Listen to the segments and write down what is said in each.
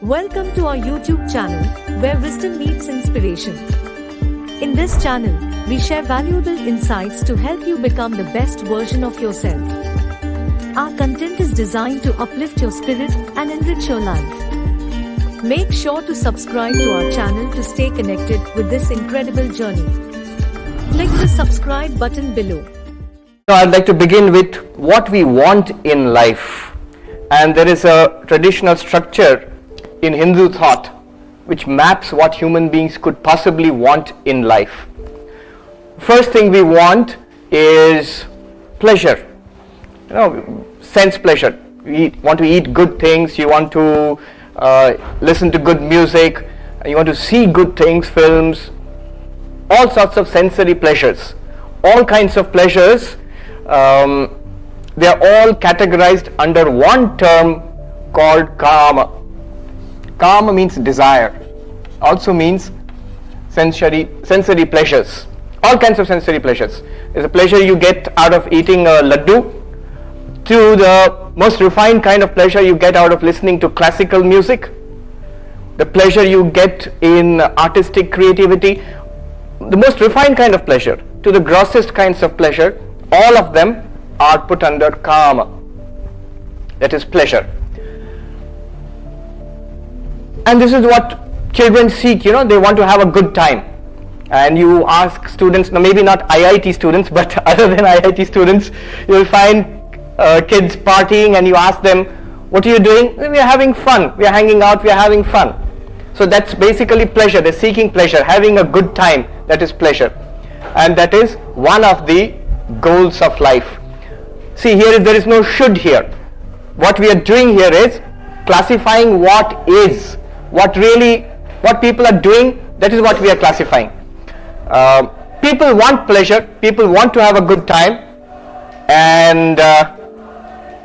Welcome to our YouTube channel, where wisdom meets inspiration. In this channel, we share valuable insights to help you become the best version of yourself. Our content is designed to uplift your spirit and enrich your life. Make sure to subscribe to our channel to stay connected with this incredible journey. Click the subscribe button below. So I'd like to begin with what we want in life. And there is a traditional structure in Hindu thought which maps what human beings could possibly want in life. First thing we want is pleasure. Sense pleasure. You want to eat good things, you want to listen to good music, you want to see good things, films, all sorts of sensory pleasures. All kinds of pleasures, they are all categorized under one term called kama. Kama means desire, also means sensory pleasures. All kinds of sensory pleasures. There's a pleasure you get out of eating a laddu, to the most refined kind of pleasure you get out of listening to classical music, the pleasure you get in artistic creativity, the most refined kind of pleasure to the grossest kinds of pleasure, all of them are put under kama, that is pleasure. And this is what children seek, they want to have a good time. And you ask students, maybe not IIT students, but other than IIT students, you will find kids partying, and you ask them, what are you doing? We are having fun, we are hanging out, we are having fun. So that's basically pleasure. They're seeking pleasure, having a good time, that is pleasure. And that is one of the goals of life. See, here there is no should here. What we are doing here is classifying what is. What people are doing, that is what we are classifying. People want pleasure, people want to have a good time, and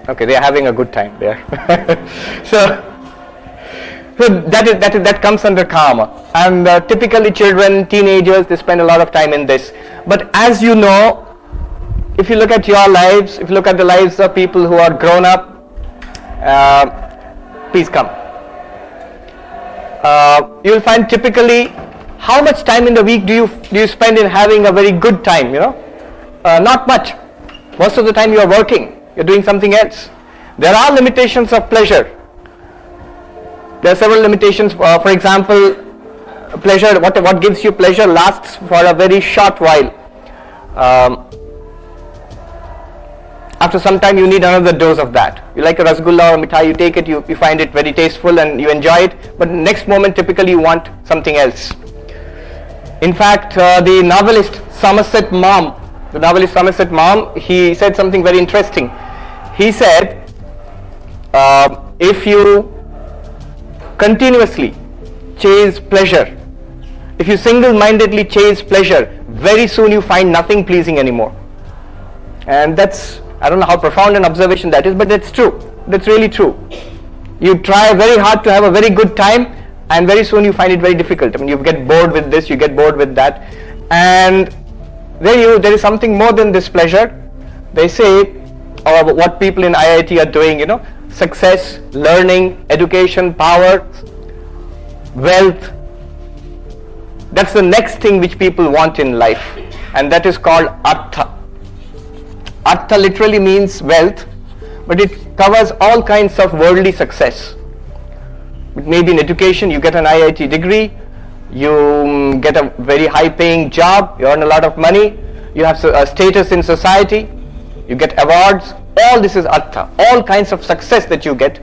okay, they are having a good time there. so that comes under karma. And typically children, teenagers, they spend a lot of time in this. But as you know, if you look at your lives, if you look at the lives of people who are grown up, please come. You will find typically how much time in the week do you spend in having a very good time, not much. Most of the time you are working, you're doing something else. There are limitations of pleasure. There are several limitations. For example, pleasure, what gives you pleasure lasts for a very short while. After some time you need another dose of that. You like a rasgulla or mithai, you take it, you find it very tasteful and you enjoy it, but next moment typically you want something else. In fact, the novelist Somerset Maugham, he said something very interesting. He said, if you continuously chase pleasure, if you single-mindedly chase pleasure, very soon you find nothing pleasing anymore. And that's, I don't know how profound an observation that is, but that's true. That's really true. You try very hard to have a very good time, and very soon you find it very difficult. You get bored with this, you get bored with that, and there is something more than this pleasure. They say, or what people in IIT are doing, success, learning, education, power, wealth. That's the next thing which people want in life, and that is called Artha. Artha literally means wealth, but it covers all kinds of worldly success. Maybe in education, you get an IIT degree, you get a very high paying job, you earn a lot of money, you have a status in society, you get awards. All this is Artha. All kinds of success that you get.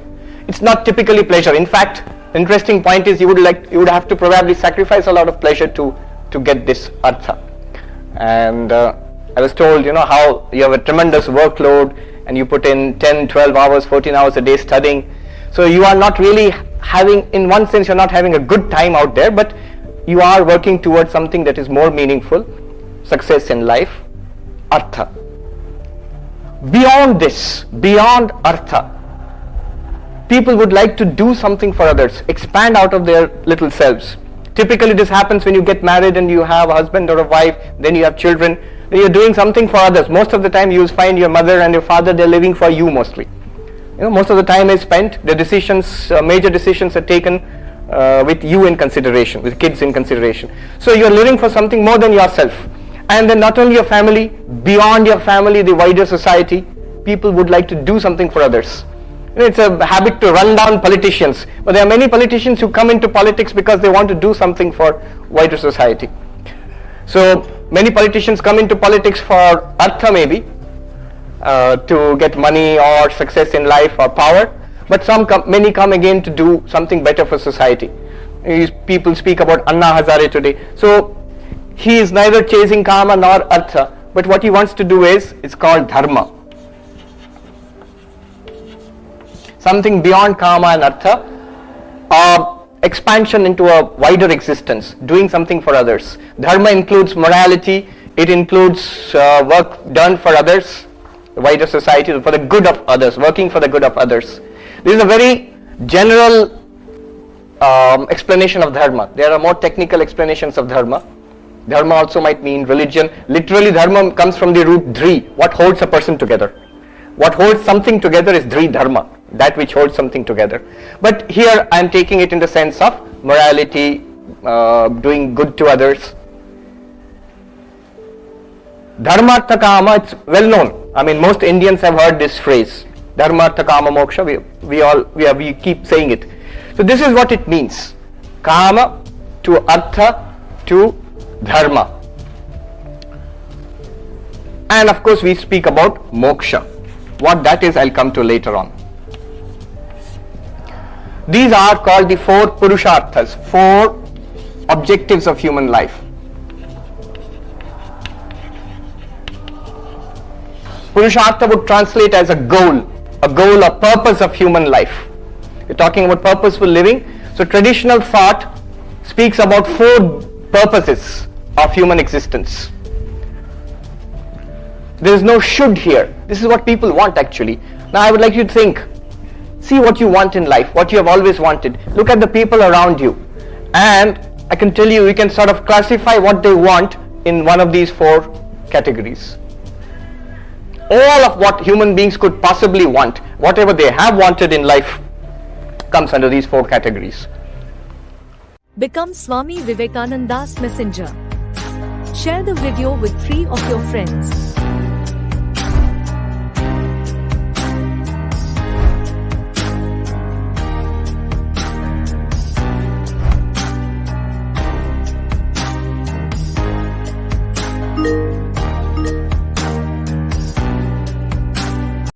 It's not typically pleasure. In fact, the interesting point is you would have to probably sacrifice a lot of pleasure to get this Artha. And I was told, how you have a tremendous workload and you put in 10, 12 hours, 14 hours a day studying. So you are not really having, in one sense, you're not having a good time out there, but you are working towards something that is more meaningful, success in life, Artha. Beyond this, beyond Artha, people would like to do something for others, expand out of their little selves. Typically this happens when you get married and you have a husband or a wife, then you have children, then you're doing something for others. Most of the time you will find your mother and your father, they're living for you mostly. Most of the time is spent, the decisions, major decisions are taken with you in consideration, with kids in consideration. So you're living for something more than yourself. And then not only your family, beyond your family, the wider society, people would like to do something for others. It's a habit to run down politicians, but there are many politicians who come into politics because they want to do something for wider society. So many politicians come into politics for Artha maybe, to get money or success in life or power, but many come again to do something better for society. People speak about Anna Hazare today. So he is neither chasing Kama nor Artha, but what he wants to do is, it's called Dharma. Something beyond Kama and Artha, expansion into a wider existence, doing something for others. Dharma includes morality, it includes work done for others, the wider society, for the good of others, working for the good of others. This is a very general explanation of Dharma. There are more technical explanations of Dharma. Dharma also might mean religion. Literally, Dharma comes from the root Dri, what holds a person together. What holds something together is Dri Dharma, that which holds something together. But here I am taking it in the sense of morality, doing good to others. Dharma, Artha, Kama, it's well known. I mean, most Indians have heard this phrase. Dharma, Artha, Kama, Moksha, we keep saying it. So this is what it means. Kama to Artha to Dharma. And of course we speak about Moksha. What that is, I'll come to later on. These are called the 4 Purusharthas, 4 objectives of human life. Purushartha would translate as a goal, a purpose of human life. We're talking about purposeful living. So traditional thought speaks about 4 purposes of human existence. There is no should here. This is what people want actually. Now I would like you to think, see what you want in life, what you have always wanted. Look at the people around you, and I can tell you, you can sort of classify what they want in one of these 4 categories. All of what human beings could possibly want, whatever they have wanted in life, comes under these 4 categories. Become Swami Vivekananda's messenger. Share the video with 3 of your friends.